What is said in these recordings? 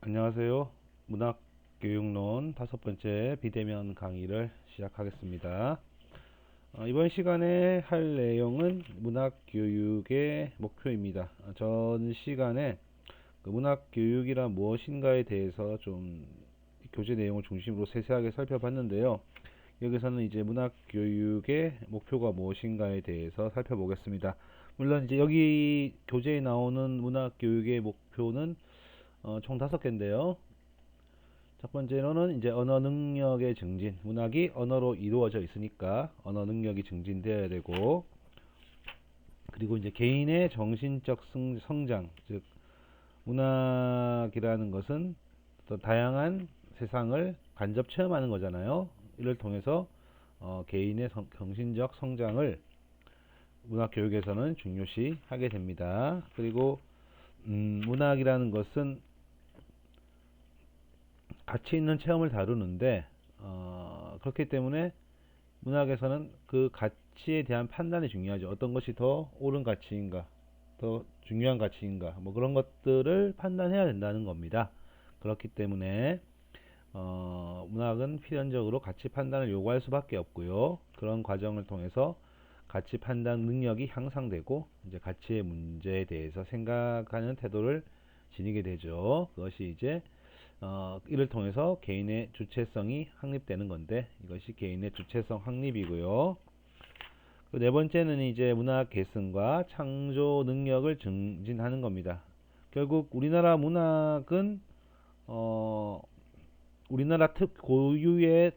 안녕하세요. 문학교육론 5번째 비대면 강의를 시작하겠습니다. 이번 시간에 할 내용은 문학교육의 목표입니다. 전 시간에 그 문학교육이란 무엇인가에 대해서 좀 교재 내용을 중심으로 세세하게 살펴봤는데요. 여기서는 이제 문학교육의 목표가 무엇인가에 대해서 살펴보겠습니다. 물론 이제 여기 교재에 나오는 문학교육의 목표는 총 5개인데요. 첫 번째로는 이제 언어 능력의 증진. 문학이 언어로 이루어져 있으니까 언어 능력이 증진되어야 되고, 그리고 이제 개인의 정신적 성장, 즉 문학이라는 것은 또 다양한 세상을 간접 체험하는 거잖아요. 이를 통해서 개인의 정신적 성장을 문학 교육에서는 중요시 하게 됩니다. 그리고 문학이라는 것은 가치 있는 체험을 다루는데 그렇기 때문에 문학에서는 그 가치에 대한 판단이 중요하죠. 어떤 것이 더 옳은 가치인가, 더 중요한 가치인가, 뭐 그런 것들을 판단해야 된다는 겁니다. 그렇기 때문에 문학은 필연적으로 가치 판단을 요구할 수밖에 없고요. 그런 과정을 통해서 가치 판단 능력이 향상되고 이제 가치의 문제에 대해서 생각하는 태도를 지니게 되죠. 그것이 이제 이를 통해서 개인의 주체성이 확립되는 건데, 이것이 개인의 주체성 확립이고요. 네 번째는 이제 문학 개성과 창조 능력을 증진하는 겁니다. 결국 우리나라 문학은 우리나라 고유의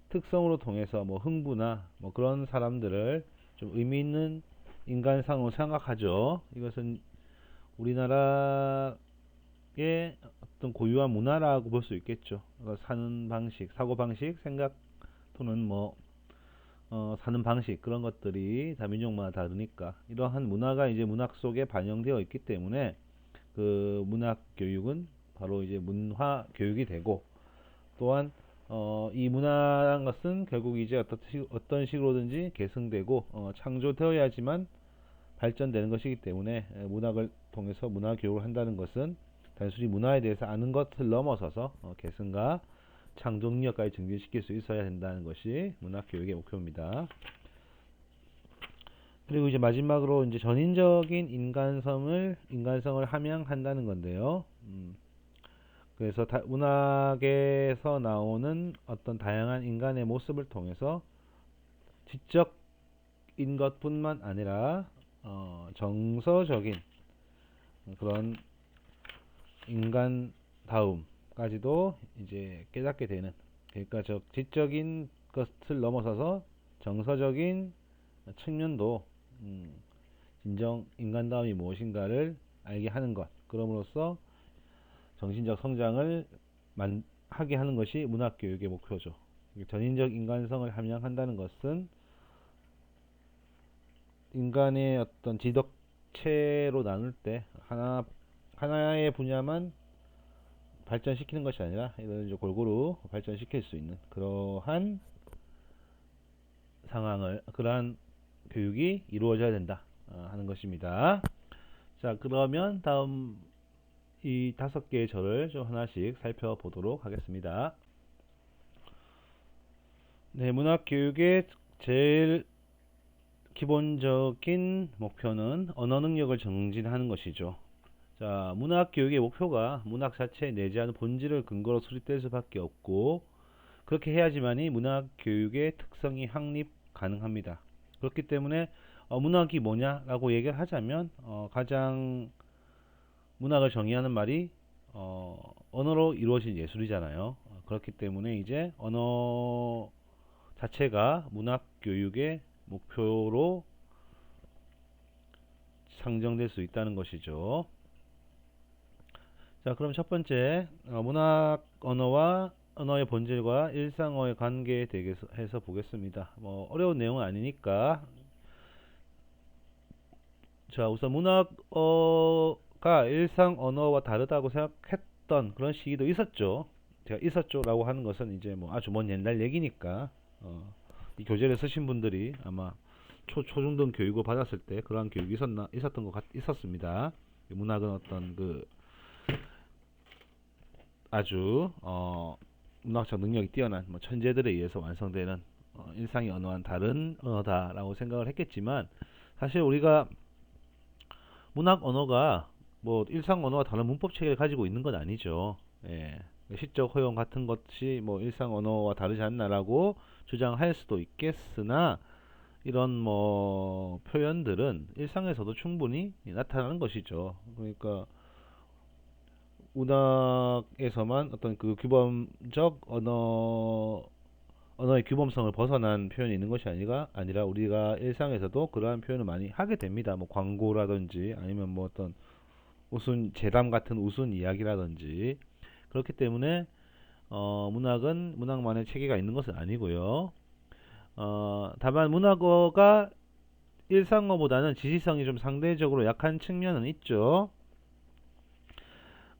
특성으로 통해서 뭐 흥부나 뭐 그런 사람들을 좀 의미 있는 인간상으로 생각하죠. 이것은 우리나라의 어떤 고유한 문화라고 볼 수 있겠죠. 사는 방식, 사고 방식, 생각 또는 뭐 사는 방식, 그런 것들이 다 민족마다 다르니까 이러한 문화가 이제 문학 속에 반영되어 있기 때문에 그 문학 교육은 바로 이제 문화 교육이 되고, 또한 이 문화란 것은 결국 이제 어떤 식으로든지 계승되고 창조되어야지만 발전되는 것이기 때문에 문학을 통해서 문화 교육을 한다는 것은 단순히 문화에 대해서 아는 것을 넘어서서 계승과 창조 능력까지 증진시킬 수 있어야 된다는 것이 문학 교육의 목표입니다. 그리고 이제 마지막으로 이제 전인적인 인간성을 함양한다는 건데요. 그래서 문학에서 나오는 어떤 다양한 인간의 모습을 통해서 지적인 것뿐만 아니라 정서적인 그런 인간다움까지도 이제 깨닫게 되는, 그러니까 지적인 것을 넘어서서 정서적인 측면도 진정 인간다움이 무엇인가를 알게 하는 것, 그럼으로써 정신적 성장을 하게 하는 것이 문학교육의 목표죠. 전인적 인간성을 함양한다는 것은 인간의 어떤 지덕체로 나눌 때 하나의 분야만 발전시키는 것이 아니라 이런 골고루 발전시킬 수 있는 그러한 그러한 교육이 이루어져야 된다 하는 것입니다. 자, 그러면 다음 이 5개의 절을 좀 하나씩 살펴보도록 하겠습니다. 네, 문학 교육의 제일 기본적인 목표는 언어 능력을 증진하는 것이죠. 자, 문학 교육의 목표가 문학 자체에 내재하는 본질을 근거로 수립될 수밖에 없고, 그렇게 해야지만이 문학 교육의 특성이 확립 가능합니다. 그렇기 때문에 문학이 뭐냐라고 얘기를 하자면 가장 문학을 정의하는 말이 언어로 이루어진 예술이잖아요. 그렇기 때문에 이제 언어 자체가 문학 교육의 목표로 상정될 수 있다는 것이죠. 자, 그럼 첫 번째 문학 언어와 언어의 본질과 일상어의 관계에 대해서 보겠습니다. 뭐 어려운 내용은 아니니까. 자, 우선 문학어가 일상 언어와 다르다고 생각했던 그런 시기도 있었죠. 제가 있었죠라고 하는 것은 이제 뭐 아주 먼 옛날 얘기니까 이 교재를 쓰신 분들이 아마 초중등 교육을 받았을 때 그러한 교육이 있었던 것 있었습니다. 문학은 어떤 그 아주 문학적 능력이 뛰어난 뭐 천재들에 의해서 완성되는 일상의 언어와는 다른 언어다라고 생각을 했겠지만, 사실 우리가 문학 언어가 뭐 일상 언어와 다른 문법 체계를 가지고 있는 건 아니죠. 예. 시적 허용 같은 것이 뭐 일상 언어와 다르지 않나라고 주장할 수도 있겠으나, 이런 뭐 표현들은 일상에서도 충분히 나타나는 것이죠. 그러니까 문학에서만 어떤 그 규범적 언어의 규범성을 벗어난 표현이 있는 것이 아니라 우리가 일상에서도 그러한 표현을 많이 하게 됩니다. 뭐 광고라든지 아니면 뭐 어떤 웃은 재담 같은 웃은 이야기라든지. 그렇기 때문에 문학은 문학만의 체계가 있는 것은 아니고요. 다만 문학어가 일상어보다는 지시성이 좀 상대적으로 약한 측면은 있죠.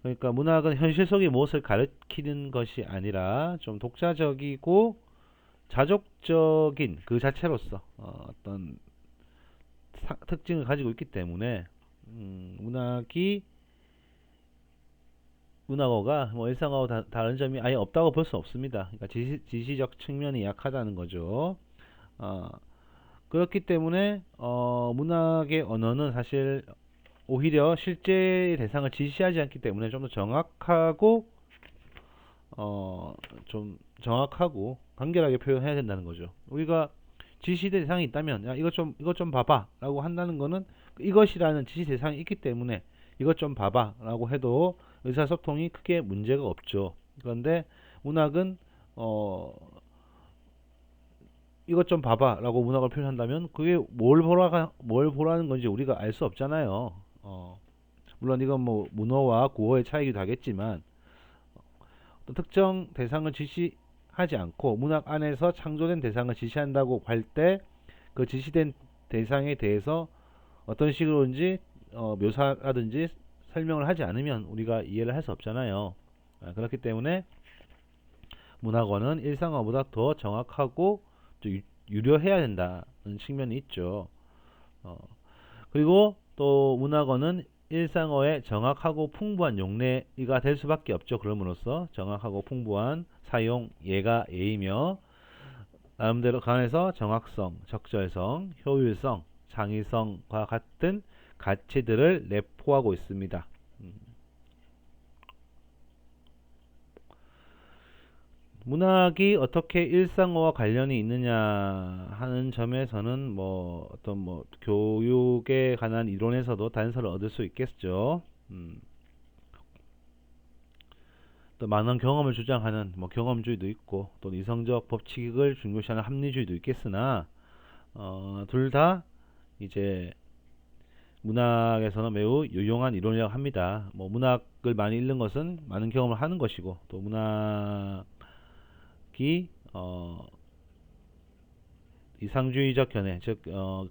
그러니까 문학은 현실 속의 무엇을 가리키는 것이 아니라 좀 독자적이고 자족적인 그 자체로서 어떤 특징을 가지고 있기 때문에 문학어가 뭐 일상어와 다른 점이 아예 없다고 볼 수 없습니다. 그러니까 지시적 측면이 약하다는 거죠. 어, 그렇기 때문에 문학의 언어는 사실 오히려 실제 대상을 지시하지 않기 때문에 좀 더 정확하고 좀 정확하고 간결하게 표현해야 된다는 거죠. 우리가 지시 대상이 있다면 야 이것 좀 봐봐라고 한다는 거는 이것이라는 지시 대상이 있기 때문에 이것 좀 봐봐라고 해도 의사소통이 크게 문제가 없죠. 그런데 문학은 이것 좀 봐봐라고 문학을 표현한다면 그게 뭘 보라는 건지 우리가 알 수 없잖아요. 물론 이건 뭐 문어와 구어의 차이기도 하겠지만, 어떤 특정 대상을 지시하지 않고 문학 안에서 창조된 대상을 지시한다고 할 때 그 지시된 대상에 대해서 어떤 식으로든지 묘사라든지 설명을 하지 않으면 우리가 이해를 할 수 없잖아요. 그렇기 때문에 문학어는 일상어보다 더 정확하고 유려해야 된다는 측면이 있죠. 그리고 또 문학어는 일상어의 정확하고 풍부한 용례가 될 수밖에 없죠. 그럼으로써 정확하고 풍부한 사용 예가 예이며, 나름대로 간에서 정확성, 적절성, 효율성, 창의성과 같은 가치들을 내포하고 있습니다. 문학이 어떻게 일상어와 관련이 있느냐 하는 점에서는 뭐 어떤 뭐 교육에 관한 이론에서도 단서를 얻을 수 있겠죠. 또 많은 경험을 주장하는 뭐 경험주의도 있고, 또 이성적 법칙을 중요시하는 합리주의도 있겠으나, 둘 다 이제 문학에서는 매우 유용한 이론이라고 합니다. 뭐 문학을 많이 읽는 것은 많은 경험을 하는 것이고, 또 문학이 이상주의적 견해, 즉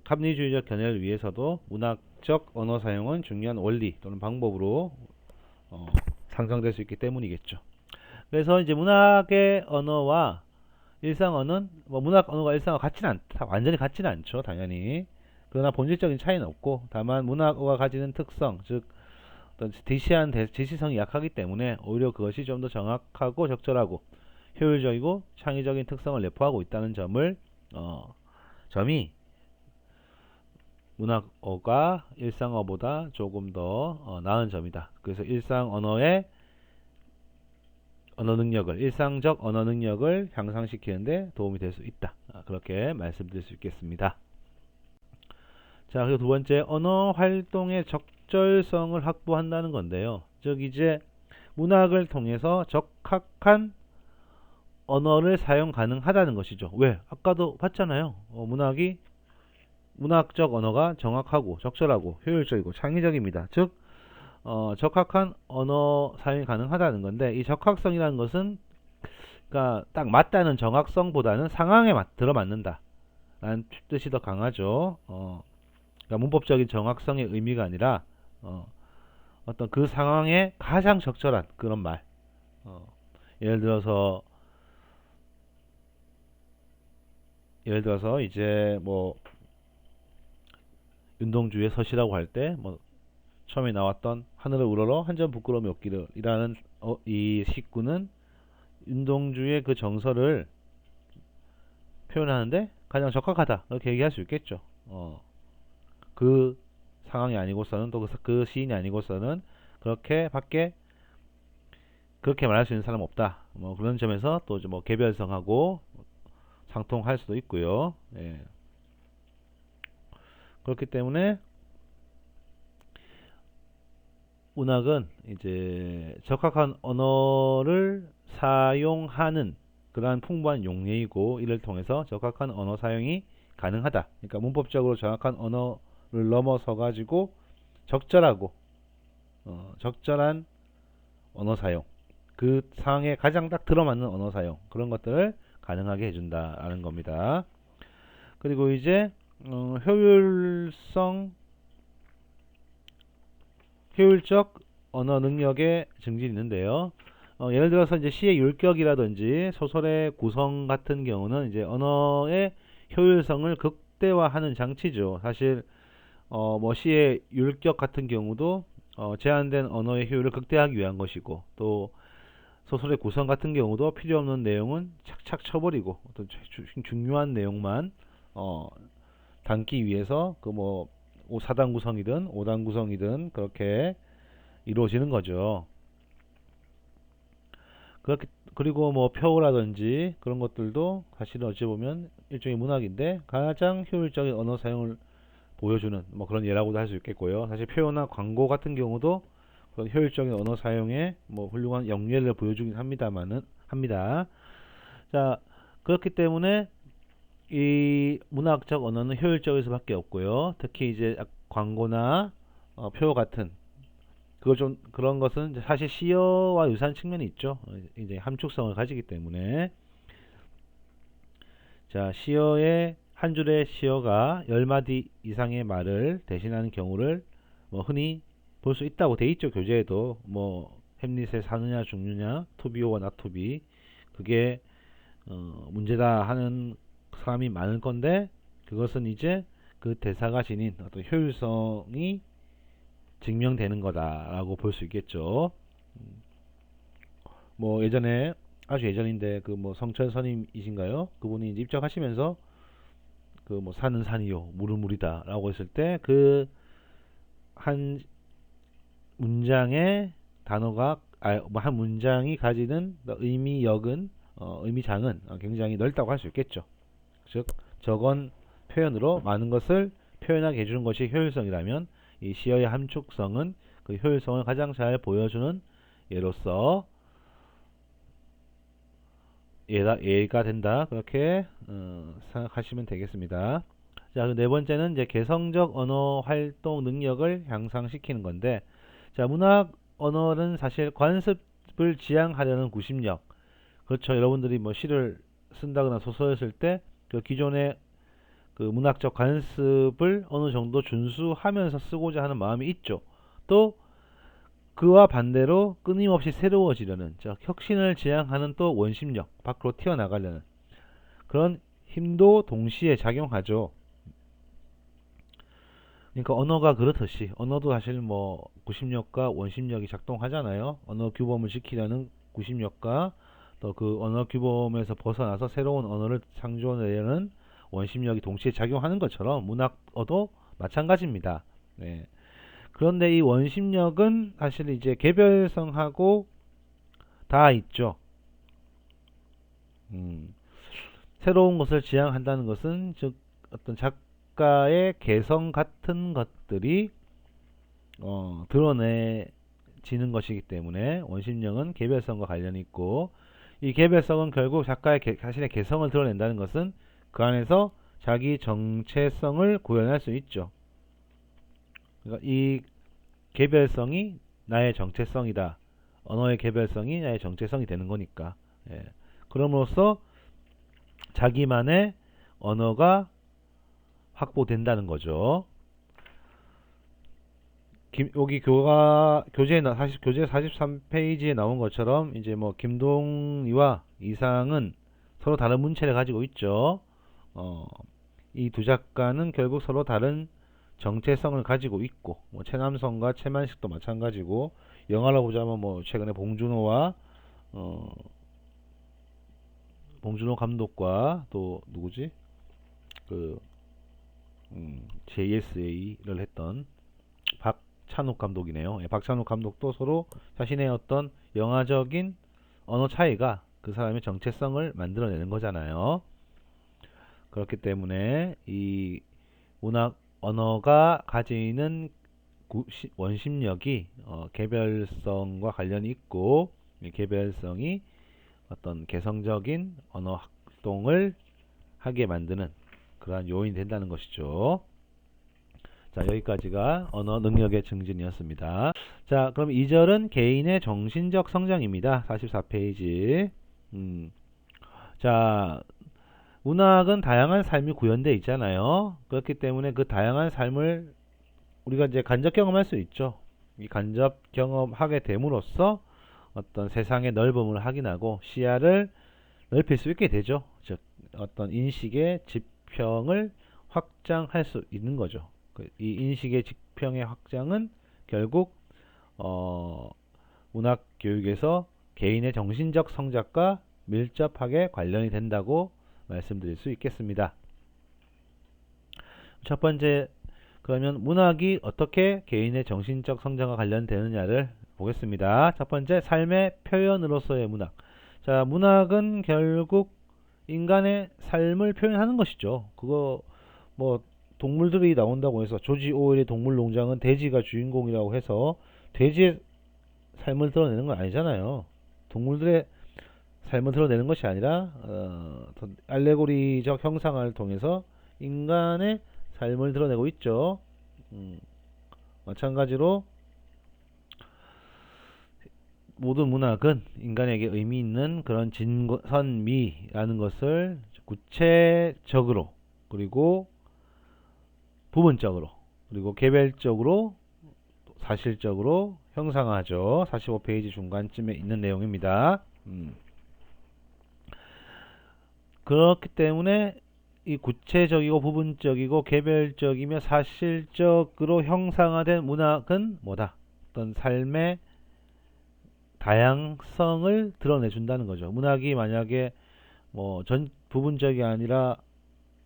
합리주의적 견해를 위해서도 문학적 언어 사용은 중요한 원리 또는 방법으로 상정될 수 있기 때문이겠죠. 그래서 이제 문학의 언어와 일상어는 뭐 문학 언어가 일상어 같지는 않다, 완전히 같지는 않죠, 당연히. 그러나 본질적인 차이는 없고, 다만 문학어가 가지는 특성, 즉 어떤 지시성이 약하기 때문에 오히려 그것이 좀 더 정확하고 적절하고 효율적이고 창의적인 특성을 내포하고 있다는 점이 문학어가 일상어보다 조금 더 나은 점이다. 그래서 일상적 언어 능력을 향상시키는데 도움이 될 수 있다. 그렇게 말씀드릴 수 있겠습니다. 자, 그리고 두 번째, 언어 활동의 적절성을 확보한다는 건데요. 즉 이제 문학을 통해서 적합한 언어를 사용 가능하다는 것이죠. 왜? 아까도 봤잖아요. 문학적 언어가 정확하고 적절하고 효율적이고 창의적입니다. 즉 적합한 언어 사용이 가능하다는 건데, 이 적합성이라는 것은 그러니까 딱 맞다는 정확성보다는 상황에 들어맞는다 라는 뜻이 더 강하죠. 그러니까 문법적인 정확성의 의미가 아니라 어떤 그 상황에 가장 적절한 그런 말. 예를 들어서 이제 뭐 윤동주의 서시라고 할 때 뭐 처음에 나왔던 하늘을 우러러 한 점 부끄러움이 없기를 이라는 이 식구는 윤동주의 그 정서를 표현하는데 가장 적합하다 이렇게 얘기할 수 있겠죠. 그 상황이 아니고서는 또 그 시인이 아니고서는 그렇게 밖에 그렇게 말할 수 있는 사람 없다. 뭐 그런 점에서 또 뭐 개별성하고 상통할 수도 있고요. 예. 그렇기 때문에 문학은 이제 적합한 언어를 사용하는 그러한 풍부한 용례이고 이를 통해서 적합한 언어 사용이 가능하다. 그러니까 문법적으로 정확한 언어를 넘어서 가지고 적절하고 적절한 언어 사용, 그 상황에 가장 딱 들어맞는 언어 사용 그런 것들을 가능하게 해준다라는 겁니다. 그리고 이제 효율적 언어 능력의 증진이 있는데요. 예를 들어서 이제 시의 율격이라든지 소설의 구성 같은 경우는 이제 언어의 효율성을 극대화하는 장치죠. 사실 뭐 시의 율격 같은 경우도 제한된 언어의 효율을 극대화하기 위한 것이고 또 소설의 구성 같은 경우도 필요 없는 내용은 착착 쳐버리고 어떤 중요한 내용만 담기 위해서 그 뭐 4단 구성이든 5단 구성이든 그렇게 이루어지는 거죠. 그리고 뭐 표라든지 그런 것들도 사실 어찌 보면 일종의 문학인데 가장 효율적인 언어 사용을 보여주는 뭐 그런 예라고도 할 수 있겠고요. 사실 표나 광고 같은 경우도 그런 효율적인 언어 사용에 뭐 훌륭한 영예를 보여주긴 합니다. 자, 그렇기 때문에 이 문학적 언어는 효율적일 수밖에 없고요. 특히 이제 광고나 표 같은 그런 것은 사실 시어와 유사한 측면이 있죠. 이제 함축성을 가지기 때문에 자, 시어의 한 줄의 시어가 10마디 이상의 말을 대신하는 경우를 뭐 흔히 볼 수 있다고 돼 있죠. 교재에도 뭐 햄릿의 사느냐 죽느냐 투비오와 나투비 그게 문제다 하는 사람이 많을 건데 그것은 이제 그 대사가 지닌 어떤 효율성이 증명되는 거다라고 볼 수 있겠죠. 뭐 예전에 아주 예전인데 그 뭐 성철 선임이신가요? 그분이 이제 입적하시면서 그 뭐 산은 산이요 물은 물이다라고 했을 때 그 한 문장의 단어가 뭐 한 문장이 가지는 의미역은 의미장은 굉장히 넓다고 할 수 있겠죠. 즉 적은 표현으로 많은 것을 표현하게 해주는 것이 효율성이라면 이 시어의 함축성은 그 효율성을 가장 잘 보여주는 예로서 예가 된다 그렇게 생각하시면 되겠습니다. 자, 네 번째는 이제 개성적 언어 활동 능력을 향상시키는 건데, 자, 문학 언어는 사실 관습을 지향하려는 구심력. 그렇죠. 여러분들이 뭐 시를 쓴다거나 소설을 쓸 때 그 기존의 그 문학적 관습을 어느 정도 준수하면서 쓰고자 하는 마음이 있죠. 또 그와 반대로 끊임없이 새로워지려는 즉 혁신을 지향하는 또 원심력, 밖으로 튀어나가려는 그런 힘도 동시에 작용하죠. 그러니까 언어가 그렇듯이 언어도 사실 뭐 구심력과 원심력이 작동하잖아요. 언어 규범을 지키려는 구심력과 또 그 언어 규범에서 벗어나서 새로운 언어를 창조하려는 원심력이 동시에 작용하는 것처럼 문학어도 마찬가지입니다. 네. 그런데 이 원심력은 사실 이제 개별성하고 다 있죠. 새로운 것을 지향한다는 것은 즉 어떤 작가의 개성 같은 것들이 드러내지는 것이기 때문에 원심력은 개별성과 관련이 있고 이 개별성은 결국 작가의 자신의 개성을 드러낸다는 것은 그 안에서 자기 정체성을 구현할 수 있죠. 그러니까 이 개별성이 나의 정체성이다. 언어의 개별성이 나의 정체성이 되는 거니까. 예. 그럼으로써 자기만의 언어가 확보된다는 거죠. 여기 교재에 사실 교재 43페이지에 나온 것처럼 이제 뭐 김동리와 이상은 서로 다른 문체를 가지고 있죠. 이 두 작가는 결국 서로 다른 정체성을 가지고 있고, 뭐 최남선과 최만식도 마찬가지고, 영화로 보자면 뭐 최근에 봉준호 감독과 또 누구지? 그 JSA를 했던 박찬욱 감독이네요. 예, 박찬욱 감독도 서로 자신의 어떤 영화적인 언어 차이가 그 사람의 정체성을 만들어내는 거잖아요. 그렇기 때문에 이 문학 언어가 가지는 원심력이 개별성과 관련이 있고, 이 개별성이 어떤 개성적인 언어 활동을 하게 만드는 그러한 요인이 된다는 것이죠. 자, 여기까지가 언어 능력의 증진이었습니다. 자, 그럼 2절은 개인의 정신적 성장입니다. 44페이지. 자, 문학은 다양한 삶이 구현되어 있잖아요. 그렇기 때문에 그 다양한 삶을 우리가 이제 간접 경험할 수 있죠. 이 간접 경험하게 됨으로써 어떤 세상의 넓음을 확인하고 시야를 넓힐 수 있게 되죠. 즉 어떤 인식의 지평을 확장할 수 있는 거죠. 이 인식의 지평의 확장은 결국 문학 교육에서 개인의 정신적 성장과 밀접하게 관련이 된다고 말씀드릴 수 있겠습니다. 첫 번째, 그러면 문학이 어떻게 개인의 정신적 성장과 관련되느냐를 보겠습니다. 첫 번째, 삶의 표현으로서의 문학. 자, 문학은 결국 인간의 삶을 표현하는 것이죠. 그거 뭐 동물들이 나온다고 해서 조지 오웰의 동물농장은 돼지가 주인공이라고 해서 돼지의 삶을 드러내는 건 아니잖아요. 동물들의 삶을 드러내는 것이 아니라 알레고리적 형상을 통해서 인간의 삶을 드러내고 있죠. 마찬가지로 모든 문학은 인간에게 의미 있는 그런 진선미라는 것을 구체적으로 그리고 부분적으로 그리고 개별적으로 사실적으로 형상화하죠. 45페이지 중간쯤에 있는 내용입니다. 그렇기 때문에 이 구체적이고 부분적이고 개별적이며 사실적으로 형상화된 문학은 뭐다? 어떤 삶의 다양성을 드러내준다는 거죠. 문학이 만약에 뭐 부분적이 아니라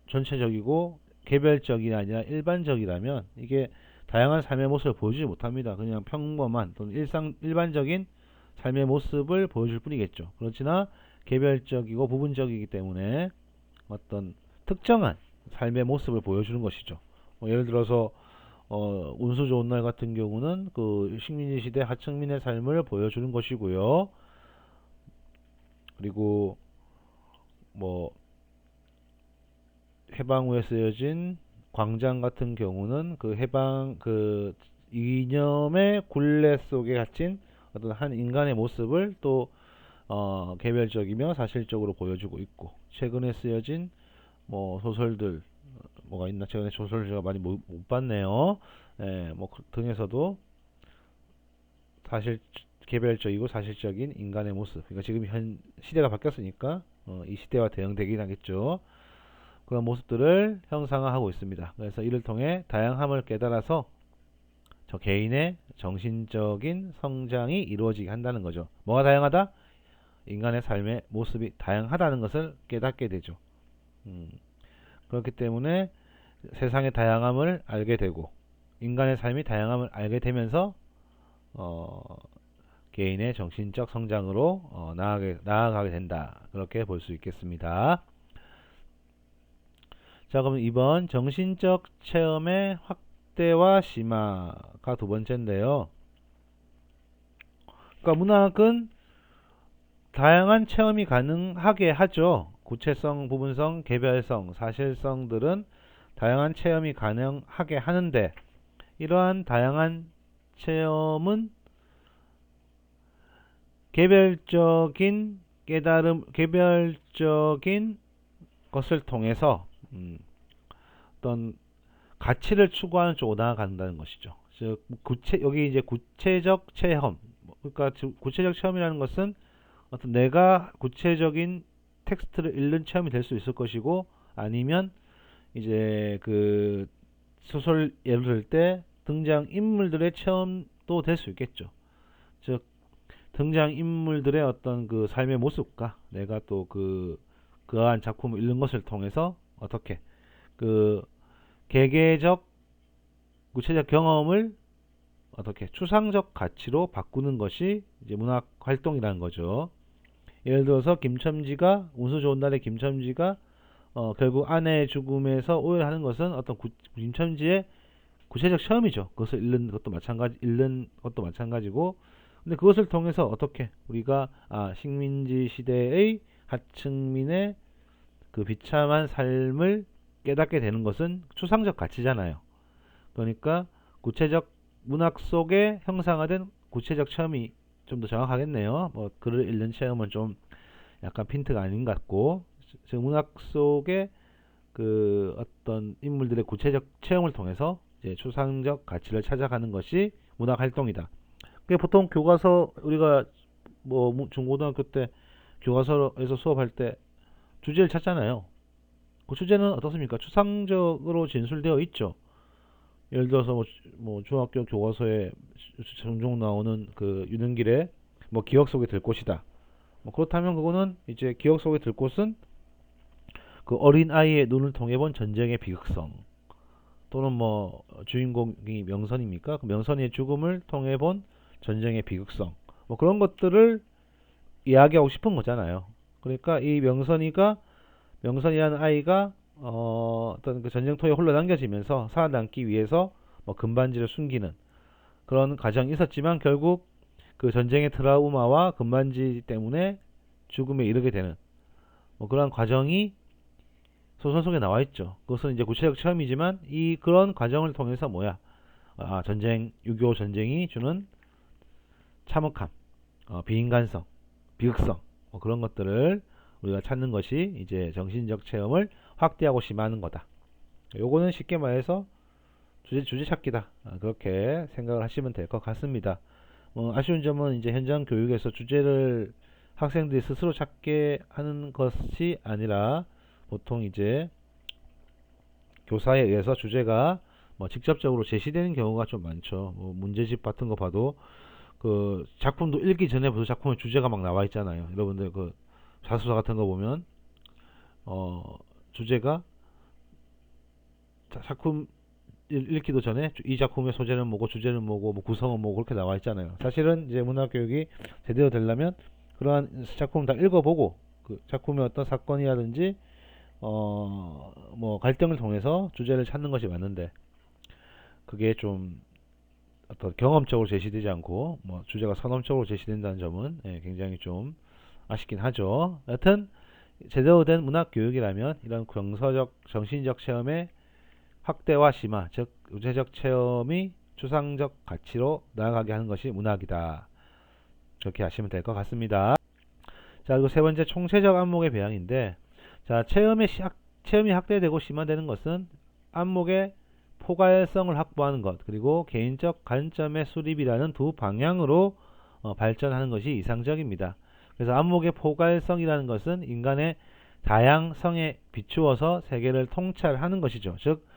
전체적이고 개별적이 아니라 일반적이라면 이게 다양한 삶의 모습을 보여주지 못합니다. 그냥 평범한 또는 일반적인 삶의 모습을 보여줄 뿐이겠죠. 그렇지나 개별적이고 부분적이기 때문에 어떤 특정한 삶의 모습을 보여주는 것이죠. 예를 들어서 운수 좋은 날 같은 경우는 그 식민지 시대 하층민의 삶을 보여주는 것이고요. 그리고 뭐 해방 후에 쓰여진 광장 같은 경우는 그 해방 그 이념의 굴레 속에 갇힌 어떤 한 인간의 모습을 또 개별적이며 사실적으로 보여주고 있고, 최근에 쓰여진 뭐 소설들 뭐가 있나? 최근에 소설 제가 많이 못 봤네요. 예, 뭐 등에서도 사실 개별적이고 사실적인 인간의 모습. 그러니까 지금 현 시대가 바뀌었으니까 이 시대와 대응되긴 하겠죠. 그런 모습들을 형상화하고 있습니다. 그래서 이를 통해 다양함을 깨달아서 저 개인의 정신적인 성장이 이루어지게 한다는 거죠. 뭐가 다양하다? 인간의 삶의 모습이 다양하다는 것을 깨닫게 되죠. 그렇기 때문에 세상의 다양함을 알게 되고 인간의 삶이 다양함을 알게 되면서 개인의 정신적 성장으로 나아가게 된다. 그렇게 볼 수 있겠습니다. 자, 그럼 2번 정신적 체험의 확대와 심화가 두 번째인데요. 그러니까 문학은 다양한 체험이 가능하게 하죠. 구체성, 부분성, 개별성, 사실성들은 다양한 체험이 가능하게 하는데 이러한 다양한 체험은 개별적인 깨달음, 개별적인 것을 통해서 어떤 가치를 추구하는 쪽으로 나아간다는 것이죠. 즉 여기 이제 구체적 체험, 그러니까 구체적 체험이라는 것은 어떤 내가 구체적인 텍스트를 읽는 체험이 될 수 있을 것이고, 아니면 이제 그 소설 예를 들 때 등장 인물들의 체험도 될 수 있겠죠. 즉 등장 인물들의 어떤 그 삶의 모습과 내가 또 그러한 작품을 읽는 것을 통해서 어떻게 그 개개적 구체적 경험을 어떻게 추상적 가치로 바꾸는 것이 이제 문학 활동이라는 거죠. 예를 들어서 김첨지가 운수 좋은 날에 김첨지가 결국 아내의 죽음에서 오열하는 것은 어떤 김첨지의 구체적 체험이죠. 그것을 읽는 것도 마찬가지고, 근데 그것을 통해서 어떻게 우리가 식민지 시대의 하층민의 그 비참한 삶을 깨닫게 되는 것은 추상적 가치잖아요. 그러니까 구체적 문학 속에 형상화된 구체적 체험이 좀 더 정확하겠네요. 뭐 글을 읽는 체험은 좀 약간 핀트가 아닌 것 같고, 문학 속에 그 어떤 인물들의 구체적 체험을 통해서 이제 추상적 가치를 찾아가는 것이 문학 활동이다. 그게 보통 교과서 우리가 뭐 중고등학교 때 교과서에서 수업할 때 주제를 찾잖아요. 그 주제는 어떻습니까? 추상적으로 진술되어 있죠. 예를 들어서 뭐 중학교 교과서에 종종 나오는 그 유능길의 뭐 기억 속에 들 곳이다. 뭐 그렇다면 그거는 이제 기억 속에 들 곳은 그 어린 아이의 눈을 통해 본 전쟁의 비극성, 또는 뭐 주인공이 명선입니까? 그 명선이의 죽음을 통해 본 전쟁의 비극성, 뭐 그런 것들을 이야기하고 싶은 거잖아요. 그러니까 이 명선이라는 아이가 어떤 그 전쟁터에 홀로 남겨지면서 살아남기 위해서 뭐 금반지를 숨기는 그런 과정이 있었지만, 결국 그 전쟁의 트라우마와 금반지 때문에 죽음에 이르게 되는 뭐 그런 과정이 소설 속에 나와 있죠. 그것은 이제 구체적 체험이지만 그런 과정을 통해서 뭐야? 6.25 전쟁이 주는 참혹함, 비인간성, 비극성, 뭐 그런 것들을 우리가 찾는 것이 이제 정신적 체험을 확대하고 심화하는 거다. 요거는 쉽게 말해서 주제 찾기다. 그렇게 생각을 하시면 될 것 같습니다. 아쉬운 점은 이제 현장 교육에서 주제를 학생들이 스스로 찾게 하는 것이 아니라 보통 이제 교사에 의해서 주제가 뭐 직접적으로 제시되는 경우가 좀 많죠. 뭐 문제집 같은 거 봐도 그 작품도 읽기 전에 벌써 작품의 주제가 막 나와 있잖아요. 여러분들 그 자소서 같은 거 보면 주제가 작품 읽기도 전에 이 작품의 소재는 뭐고 주제는 뭐고 뭐 구성은 뭐고 그렇게 나와 있잖아요. 사실은 이제 문학 교육이 제대로 되려면 그러한 작품을 다 읽어보고 그 작품의 어떤 사건이라든지 뭐 갈등을 통해서 주제를 찾는 것이 맞는데, 그게 좀 어떤 경험적으로 제시되지 않고 뭐 주제가 선험적으로 제시된다는 점은 굉장히 좀 아쉽긴 하죠. 여튼 제대로 된 문학 교육이라면 이런 정서적, 정신적 체험의 확대와 심화, 즉 구체적 체험이 추상적 가치로 나아가게 하는 것이 문학이다. 그렇게 하시면 될 것 같습니다. 자, 그리고 세 번째, 총체적 안목의 배양인데, 자, 체험이 확대되고 심화되는 것은 안목의 포괄성을 확보하는 것, 그리고 개인적 관점의 수립이라는 두 방향으로 발전하는 것이 이상적입니다. 그래서 안목의 포괄성이라는 것은 인간의 다양성에 비추어서 세계를 통찰하는 것이죠. 즉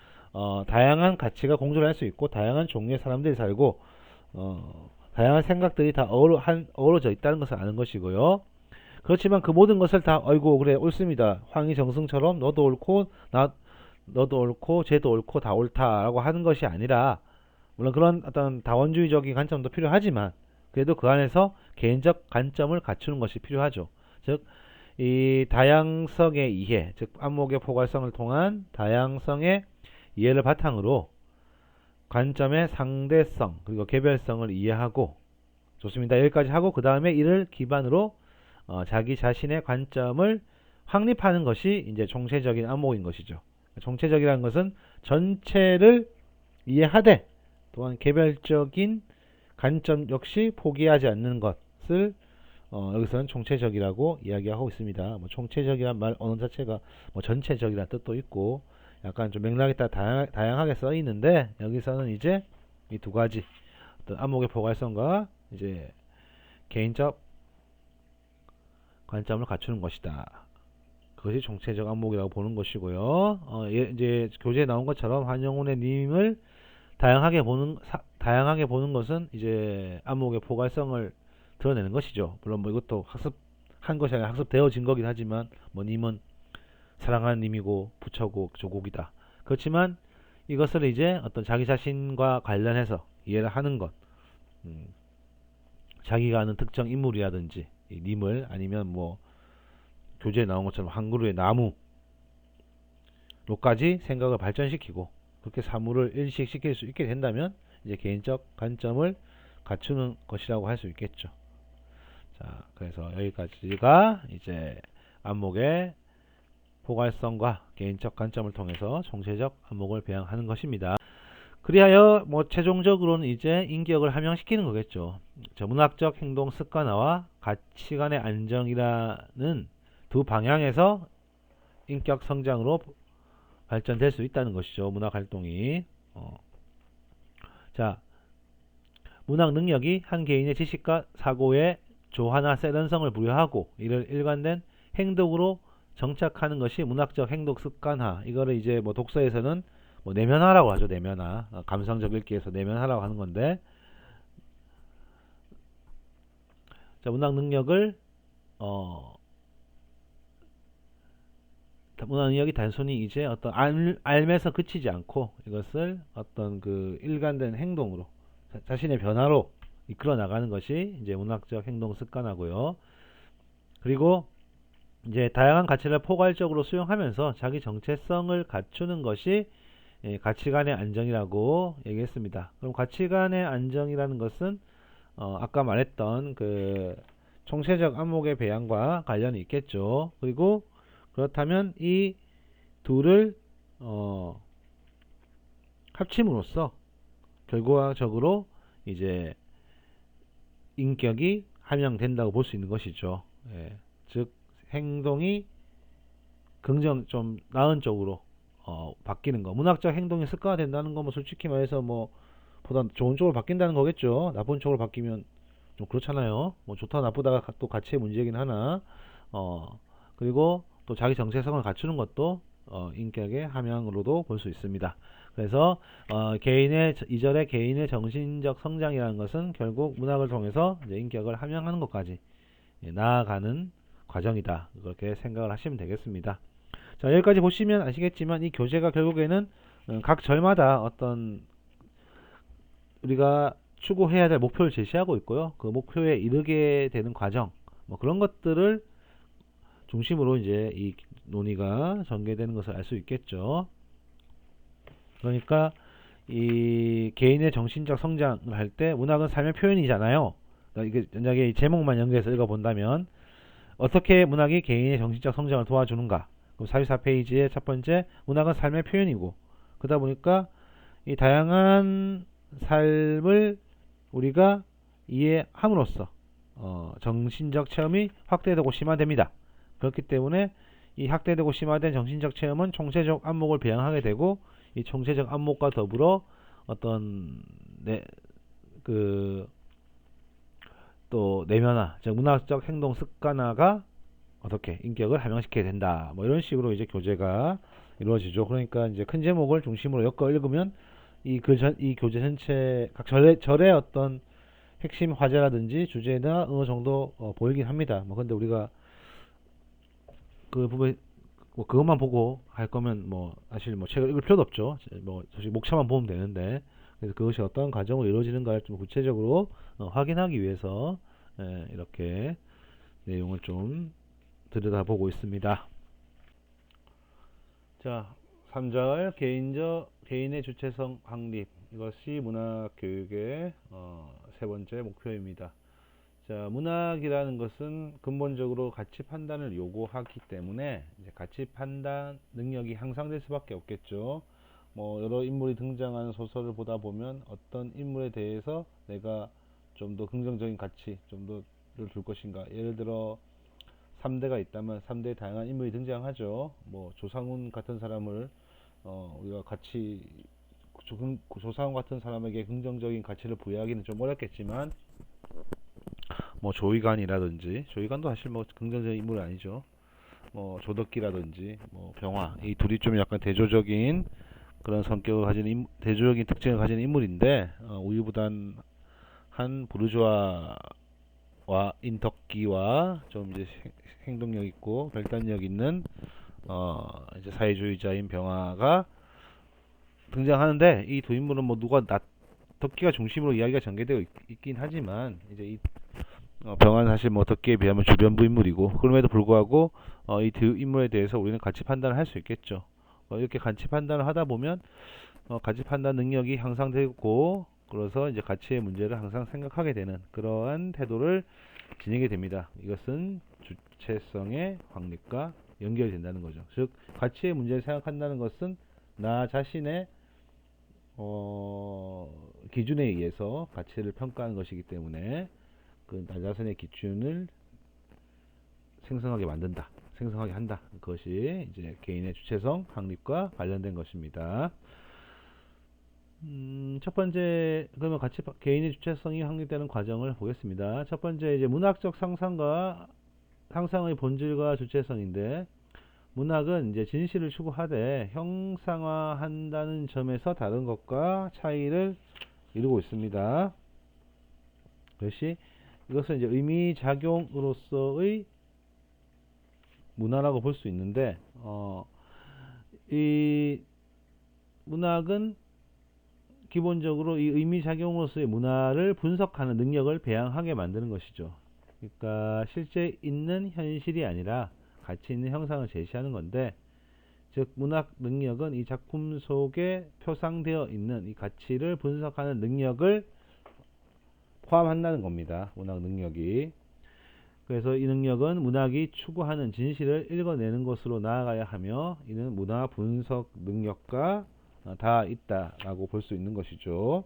다양한 가치가 공존할 수 있고 다양한 종류의 사람들이 살고 다양한 생각들이 다 어우러져 있다는 것을 아는 것이고요. 그렇지만 그 모든 것을 다 어이구 그래 옳습니다, 황희정승처럼 너도 옳고 쟤도 옳고 다 옳다라고 하는 것이 아니라, 물론 그런 어떤 다원주의적인 관점도 필요하지만 그래도 그 안에서 개인적 관점을 갖추는 것이 필요하죠. 즉 이 다양성의 이해, 즉 안목의 포괄성을 통한 다양성의 이해를 바탕으로 관점의 상대성 그리고 개별성을 이해하고, 좋습니다. 여기까지 하고 그 다음에 이를 기반으로 자기 자신의 관점을 확립하는 것이 이제 총체적인 안목인 것이죠. 총체적이라는 것은 전체를 이해하되 또한 개별적인 관점 역시 포기하지 않는 것을 여기서는 총체적이라고 이야기하고 있습니다. 뭐 총체적이란 말 언어 자체가 뭐 전체적이라는 뜻도 있고 약간 좀 맥락에 따라 다양하게 써 있는데, 여기서는 이제 이 두 가지 어떤 안목의 포괄성과 이제 개인적 관점을 갖추는 것이다. 그것이 총체적 안목이라고 보는 것이고요. 이제 교재에 나온 것처럼 한영훈의 님을 다양하게 보는 것은 이제 안목의 포괄성을 드러내는 것이죠. 물론 뭐 이것도 학습한 것이 아니라 학습되어진 거긴 하지만 뭐 님은 사랑하는 님이고 부처고 조국이다. 그렇지만 이것을 이제 어떤 자기 자신과 관련해서 이해를 하는 것, 자기가 아는 특정 인물이라든지 이 님을 아니면 뭐 교재에 나온 것처럼 한 그루의 나무로까지 생각을 발전시키고 그렇게 사물을 인식시킬 수 있게 된다면 이제 개인적 관점을 갖추는 것이라고 할 수 있겠죠. 자, 그래서 여기까지가 이제 안목의 포괄성과 개인적 관점을 통해서 총체적 안목을 배양하는 것입니다. 그리하여 뭐 최종적으로는 이제 인격을 함양시키는 거겠죠. 문학적 행동 습관화와 가치관의 안정이라는 두 방향에서 인격 성장으로 발전될 수 있다는 것이죠. 문학 활동이. 자, 문학 능력이 한 개인의 지식과 사고의 조화나 세련성을 부여하고 이를 일관된 행동으로 정착하는 것이 문학적 행동 습관화. 이거를 이제 뭐 독서에서는 뭐 내면화라고 하죠. 내면화. 감성적 읽기에서 내면화라고 하는 건데, 자, 문학 능력을 문학 능력이 단순히 이제 어떤 알면서 그치지 않고 이것을 어떤 그 일관된 행동으로 자신의 변화로 이끌어 나가는 것이 이제 문학적 행동 습관하고요. 그리고 이제 다양한 가치를 포괄적으로 수용하면서 자기 정체성을 갖추는 것이 가치관의 안정이라고 얘기했습니다. 그럼 가치관의 안정이라는 것은 아까 말했던 그 총체적 안목의 배양과 관련이 있겠죠. 그리고 그렇다면 이 둘을 합침으로써 결과적으로 이제 인격이 함양된다고 볼 수 있는 것이죠. 즉 행동이 좀 나은 쪽으로 바뀌는 거. 문학적 행동이 습관화된다는 건 뭐 솔직히 말해서 뭐 보다 좋은 쪽으로 바뀐다는 거겠죠. 나쁜 쪽으로 바뀌면 좀 그렇잖아요. 뭐 좋다 나쁘다가 또 가치의 문제이긴 하나. 그리고 또 자기 정체성을 갖추는 것도 인격의 함양으로도 볼 수 있습니다. 그래서 이절의 개인의 정신적 성장이라는 것은 결국 문학을 통해서 이제 인격을 함양하는 것까지 나아가는 과정이다. 그렇게 생각을 하시면 되겠습니다. 자, 여기까지 보시면 아시겠지만 이 교재가 결국에는 각 절마다 어떤 우리가 추구해야 될 목표를 제시하고 있고요. 그 목표에 이르게 되는 과정, 뭐 그런 것들을 중심으로 이제 이 논의가 전개되는 것을 알 수 있겠죠. 그러니까 이 개인의 정신적 성장을 할 때 문학은 삶의 표현이잖아요. 그러니까 이게 만약에 이 제목만 연결해서 읽어본다면 어떻게 문학이 개인의 정신적 성장을 도와주는가? 그럼 44페이지의 첫 번째, 문학은 삶의 표현이고, 그러다 보니까 이 다양한 삶을 우리가 이해함으로써 정신적 체험이 확대되고 심화됩니다. 그렇기 때문에 이 확대되고 심화된 정신적 체험은 총체적 안목을 배양하게 되고, 이 총체적 안목과 더불어 어떤 또 내면화, 즉 문학적 행동 습관화가 어떻게 인격을 함양시켜야 된다. 뭐 이런 식으로 이제 교재가 이루어지죠. 그러니까 이제 큰 제목을 중심으로 엮어 읽으면 이 교재 전체 각 절의 어떤 핵심 화제라든지 주제나 어느 정도 보이긴 합니다. 뭐 근데 우리가 그 부분 뭐 그것만 보고 할 거면 뭐 사실 뭐 책을 읽을 필요도 없죠. 뭐 사실 목차만 보면 되는데, 그래서 그것이 어떤 과정으로 이루어지는가를 좀 구체적으로 확인하기 위해서 이렇게 내용을 좀 들여다보고 있습니다. 자, 3절 개인의 주체성 확립, 이것이 문학교육의 세 번째 목표입니다. 자, 문학이라는 것은 근본적으로 가치 판단을 요구하기 때문에 이제 가치 판단 능력이 향상될 수밖에 없겠죠. 뭐 여러 인물이 등장하는 소설을 보다 보면 어떤 인물에 대해서 내가 좀 더 긍정적인 가치 좀 더를 줄 것인가. 예를 들어 3대가 있다면 3대의 다양한 인물이 등장하죠. 뭐 조상훈 같은 사람을 우리가 조상훈 같은 사람에게 긍정적인 가치를 부여하기는 좀 어렵겠지만, 뭐 조위관이라든지, 조위관도 사실 뭐 긍정적인 인물은 아니죠. 조덕기라든지 병화, 이 둘이 좀 약간 대조적인 그런 성격을 가진 대조적인 특징을 가진 인물인데, 우유부단한 부르주아와 인덕기와 좀 이제 행동력 있고 결단력 있는 이제 사회주의자인 병화가 등장하는데, 이 두 인물은 누가 덕기가 중심으로 이야기가 전개되어 있긴 하지만, 이제 이 병화는 사실 덕기에 비하면 주변부 인물이고, 그럼에도 불구하고 이 두 인물에 대해서 우리는 가치 판단을 할 수 있겠죠. 이렇게 가치 판단을 하다 보면 가치 판단 능력이 향상되고, 그래서 이제 가치의 문제를 항상 생각하게 되는 그러한 태도를 지니게 됩니다. 이것은 주체성의 확립과 연결된다는 거죠. 즉, 가치의 문제를 생각한다는 것은 나 자신의 기준에 의해서 가치를 평가하는 것이기 때문에, 그 나 자신의 기준을 생성하게 한다. 그것이 이제 개인의 주체성 확립과 관련된 것입니다. 첫 번째, 그러면 개인의 주체성이 확립되는 과정을 보겠습니다. 첫 번째, 이제 문학적 상상의 본질과 주체성인데, 문학은 이제 진실을 추구하되 형상화한다는 점에서 다른 것과 차이를 이루고 있습니다. 이것은 이제 의미작용으로서의 문화라고 볼 수 있는데, 이 문학은 기본적으로 이 의미작용으로서의 문화를 분석하는 능력을 배양하게 만드는 것이죠. 그러니까 실제 있는 현실이 아니라 가치 있는 형상을 제시하는 건데, 즉 문학 능력은 이 작품 속에 표상되어 있는 이 가치를 분석하는 능력을 포함한다는 겁니다. 문학 능력이. 그래서 이 능력은 문학이 추구하는 진실을 읽어내는 것으로 나아가야 하며, 이는 문화 분석 능력과 다 있다라고 볼 수 있는 것이죠.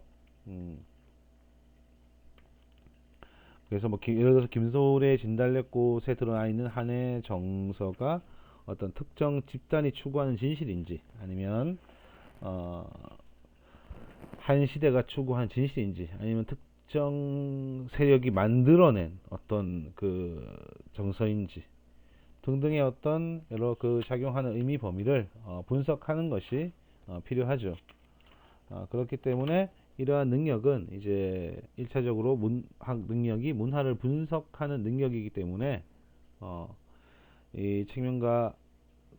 그래서 예를 들어서 김소월의 진달래꽃에 드러나 있는 한의 정서가 어떤 특정 집단이 추구하는 진실인지, 아니면 한 시대가 추구하는 진실인지, 아니면 특정 세력이 만들어낸 어떤 그 정서인지 등등의 어떤 여러 그 작용하는 의미 범위를 분석하는 것이 필요하죠. 그렇기 때문에 이러한 능력은 이제 1차적으로 문학 능력이 문화를 분석하는 능력이기 때문에 이 측면과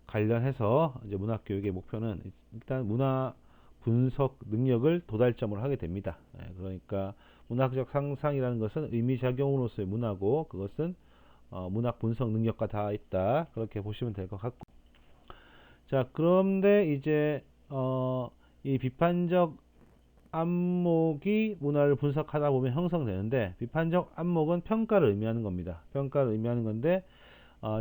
관련해서 이제 문학 교육의 목표는 일단 문화 분석 능력을 도달점으로 하게 됩니다. 그러니까 문학적 상상이라는 것은 의미작용으로서의 문화고, 그것은 문학 분석 능력과 다 있다, 그렇게 보시면 될 것 같고, 자, 그런데 이제 이 비판적 안목이 문화를 분석하다 보면 형성되는데, 비판적 안목은 평가를 의미하는 겁니다. 평가를 의미하는 건데,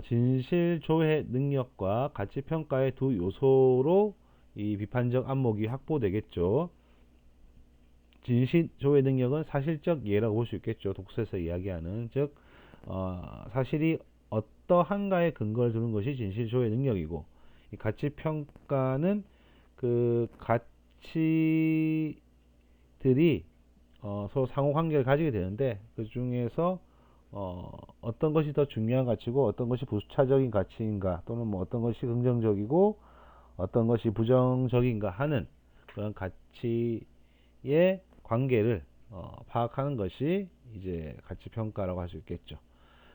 진실 조회 능력과 가치 평가의 두 요소로 이 비판적 안목이 확보되겠죠. 진실 조회 능력은 사실적 이해라고 볼 수 있겠죠. 독서에서 이야기하는, 즉 사실이 어떠한가에 근거를 두는 것이 진실 조회 능력이고, 이 가치 평가는 그 가치들이 서로 상호 관계를 가지게 되는데, 그 중에서 어떤 것이 더 중요한 가치고 어떤 것이 부차적인 가치인가, 또는 어떤 것이 긍정적이고 어떤 것이 부정적인가 하는 그런 가치의 관계를 파악하는 것이 이제 가치 평가라고 할 수 있겠죠.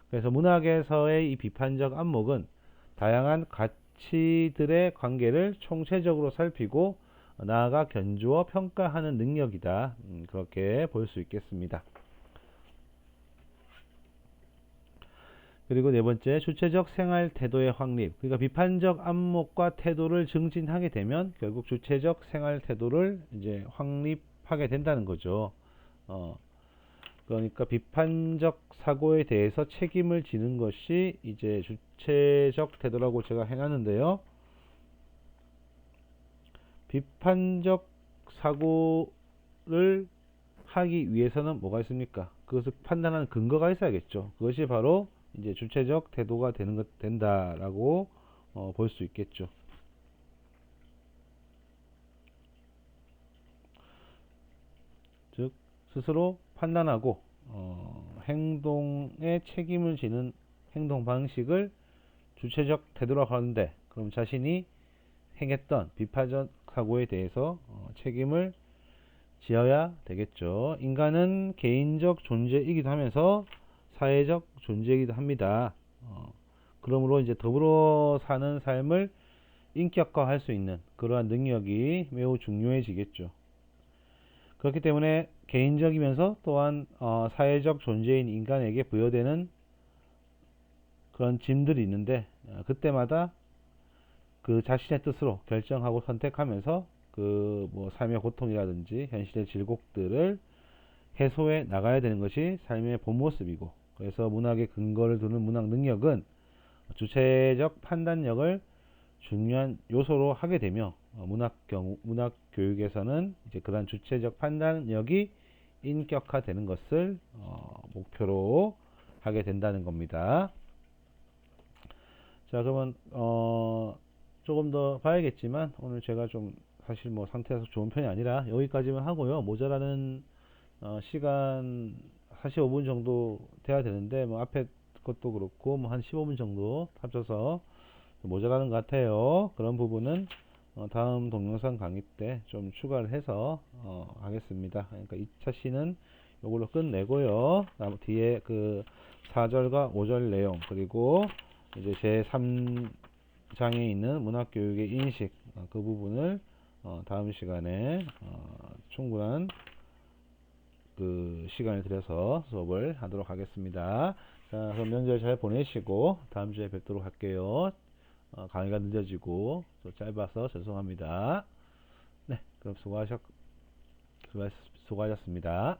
그래서 문학에서의 이 비판적 안목은 다양한 가치들의 관계를 총체적으로 살피고 나아가 견주어 평가하는 능력이다. 그렇게 볼 수 있겠습니다. 그리고 네 번째, 주체적 생활 태도의 확립. 그러니까 비판적 안목과 태도를 증진하게 되면 결국 주체적 생활 태도를 이제 확립하게 된다는 거죠. 그러니까 비판적 사고에 대해서 책임을 지는 것이 이제 주체적 태도라고 제가 해놨는데요. 비판적 사고를 하기 위해서는 뭐가 있습니까? 그것을 판단하는 근거가 있어야겠죠. 그것이 바로 이제 주체적 태도가 된다라고 볼 수 있겠죠. 즉 스스로 판단하고 행동에 책임을 지는 행동 방식을 주체적 태도로 하는데 그럼 자신이 행했던 비판적 사고에 대해서 책임을 지어야 되겠죠. 인간은 개인적 존재이기도 하면서 사회적 존재이기도 합니다. 그러므로 이제 더불어 사는 삶을 인격화할 수 있는 그러한 능력이 매우 중요해지겠죠. 그렇기 때문에 개인적이면서 또한 사회적 존재인 인간에게 부여되는 그런 짐들이 있는데 그때마다 그 자신의 뜻으로 결정하고 선택하면서 그 뭐 삶의 고통이라든지 현실의 질곡들을 해소해 나가야 되는 것이 삶의 본 모습이고, 그래서 문학의 근거를 두는 문학 능력은 주체적 판단력을 중요한 요소로 하게 되며 문학 교육에서는 이제 그런 주체적 판단력이 인격화되는 것을 목표로 하게 된다는 겁니다. 자, 그러면 조금 더 봐야겠지만 오늘 제가 좀 사실 뭐 상태가 좋은 편이 아니라 여기까지만 하고요. 모자라는 시간 45분 정도 돼야 되는데 뭐 앞에 것도 그렇고 뭐 한 15분 정도 합쳐서 모자라는 것 같아요. 그런 부분은 다음 동영상 강의 때 좀 추가를 해서 하겠습니다. 그러니까 2차 시는 이걸로 끝내고요. 뒤에 그 4절과 5절 내용, 그리고 이제 제 3장에 있는 문학교육의 인식, 그 부분을 다음 시간에 충분한 그 시간을 들여서 수업을 하도록 하겠습니다. 자, 그럼 명절 잘 보내시고 다음 주에 뵙도록 할게요. 강의가 늦어지고 또 짧아서 죄송합니다. 네, 그럼 수고하셨습니다.